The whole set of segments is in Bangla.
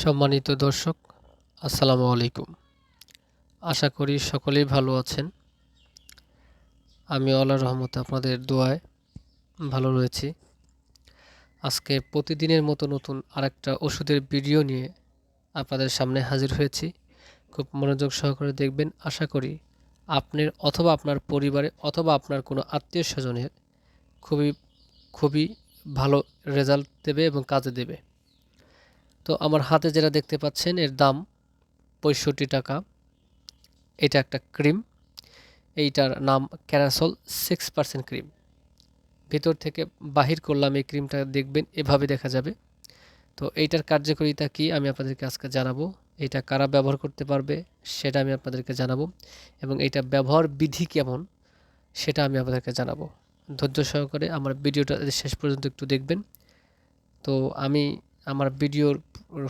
সম্মানিত দর্শক, আসসালামু আলাইকুম। আশা করি সকলেই ভালো আছেন। আমি আল্লাহর রহমতে আপনাদের দোয়ায় ভালো রয়েছি। আজকে প্রতিদিনের মতো নতুন আরেকটা ওষুধের ভিডিও নিয়ে আপনাদের সামনে হাজির হয়েছি। খুব মনোযোগ সহকারে দেখবেন। আশা করি আপনার অথবা আপনার পরিবারে অথবা আপনার কোনো আত্মীয় স্বজনের খুবই খুবই ভালো রেজাল্ট দেবে এবং কাজে দেবে। তো আমার হাতে যেটা দেখতে পাচ্ছেন এর দাম ৬৫ টাকা। এটা একটা ক্রিম। এইটার নাম ক্যারাসল 6% ক্রিম। ভিতর থেকে বাহির করলাম এই ক্রিমটা, দেখবেন এভাবে দেখা যাবে। তো এইটার কার্যকারিতা কি আমি আপনাদেরকে আজকে জানাবো। এটা কারা ব্যবহার করতে পারবে সেটা আমি আপনাদেরকে জানাবো, এবং এইটা ব্যবহার বিধি কেমন সেটা আমি আপনাদেরকে জানাবো। ধৈর্য সহকারে আমার ভিডিওটা শেষ পর্যন্ত একটু দেখবেন। তো আমি আমার ভিডিও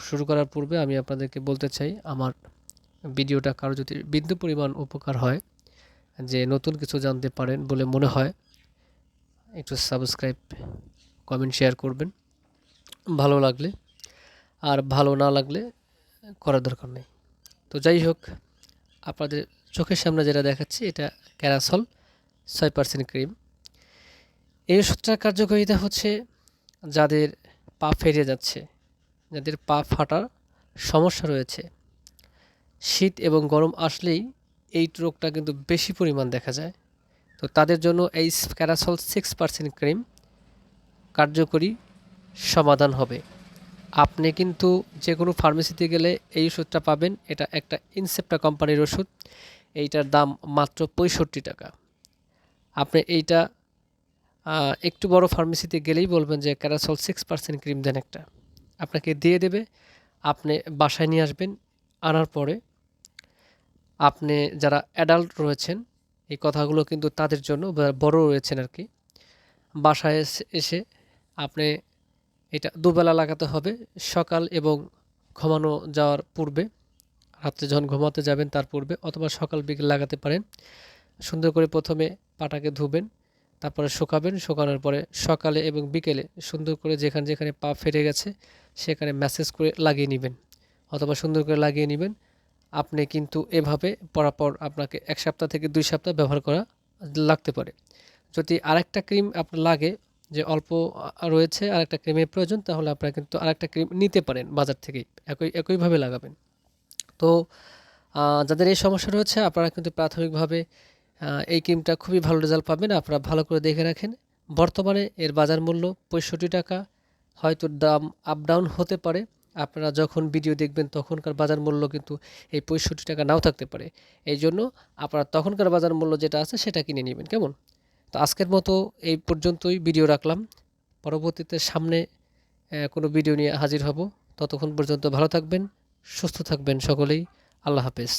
শুরু করার পূর্বে আমি আপনাদেরকে বলতে চাই, আমার ভিডিওটা কারো যদি বিন্দু পরিমাণ উপকার হয়, যে নতুন কিছু জানতে পারেন বলে মনে হয়, একটু সাবস্ক্রাইব কমেন্ট শেয়ার করবেন ভালো লাগলে, আর ভালো না লাগলে করার দরকার নেই। তো যাই হোক, আপনাদের চোখের সামনে যেটা দেখাচ্ছি এটা ক্যারাসল 6% ক্রিম। এই ওষুধটার কার্যকারিতা হচ্ছে যাদের পা ফেটে যাচ্ছে, যাদের পা ফাটার সমস্যা রয়েছে, শীত এবং গরম আসলেই এই রোগটা কিন্তু বেশি পরিমাণ দেখা যায়। তো তাদের জন্য এই ক্যারাসল 6% ক্রিম কার্যকরী সমাধান হবে। আপনি কিন্তু যে কোনো ফার্মেসিতে গেলে এই ওষুধটা পাবেন। এটা একটা ইনসেপ্টা কোম্পানির ওষুধ। এইটার দাম মাত্র ৬৫ টাকা। আপনি এইটা একটু বড় ফার্মেসিতে গেলেই বলবেন যে ক্যারাসল 6% ক্রিম দেন একটা, আপনাকে দিয়ে দেবে। আপনি বাসায় নিয়ে আসবেন। আনার পরে আপনি যারা অ্যাডাল্ট রয়েছেন, এই কথাগুলো কিন্তু তাদের জন্য, বড় রয়েছেন আর কি, বাসায় এসে আপনি এটা দুবেলা লাগাতে হবে, সকাল এবং ঘুমানো যাওয়ার পূর্বে, রাত্রে যখন ঘুমাতে যাবেন তার পূর্বে, অথবা সকাল বিকেল লাগাতে পারেন। সুন্দর করে প্রথমে পাটাকে ধুবেন, তারপরে শুকাবেন। শুকানোর পরে সকালে এবং বিকেলে সুন্দর করে যেখানে যেখানে পা ফেটে গেছে সেখানে ম্যাসেজ করে লাগিয়ে নেবেন, অথবা সুন্দর করে লাগিয়ে নেবেন। আপনি কিন্তু এভাবে পরাপর আপনাকে 1 সপ্তাহ থেকে 2 সপ্তাহ ব্যবহার করা লাগতে পারে। যদি আরেকটা ক্রিম আপনার লাগে, যে অল্প রয়েছে আরেকটা ক্রিমের প্রয়োজন, তাহলে আপনারা কিন্তু আরেকটা ক্রিম নিতে পারেন বাজার থেকেই, একইভাবে লাগাবেন। তো যাদের এই সমস্যা রয়েছে আপনারা কিন্তু প্রাথমিকভাবে এই ক্রিমটা খুবই ভালো রেজাল্ট পাবেন। আপনারা ভালো করে দেখে রাখেন। বর্তমানে এর বাজার মূল্য ৬৫ টাকা। হয়তো দাম আপ ডাউন হতে পারে। আপনারা যখন ভিডিও দেখবেন তখনকার বাজার মূল্য কিন্তু এই ৬৫ টাকা নাও থাকতে পারে। এই জন্য আপনারা তখনকার বাজার মূল্য যেটা আছে সেটা কিনে নেবেন, কেমন? তো আজকের মতো এই পর্যন্তই ভিডিও রাখলাম। পরবর্তীতে সামনে কোনো ভিডিও নিয়ে হাজির হব। ততক্ষণ পর্যন্ত ভালো থাকবেন, সুস্থ থাকবেন সকলেই। আল্লাহ হাফেজ।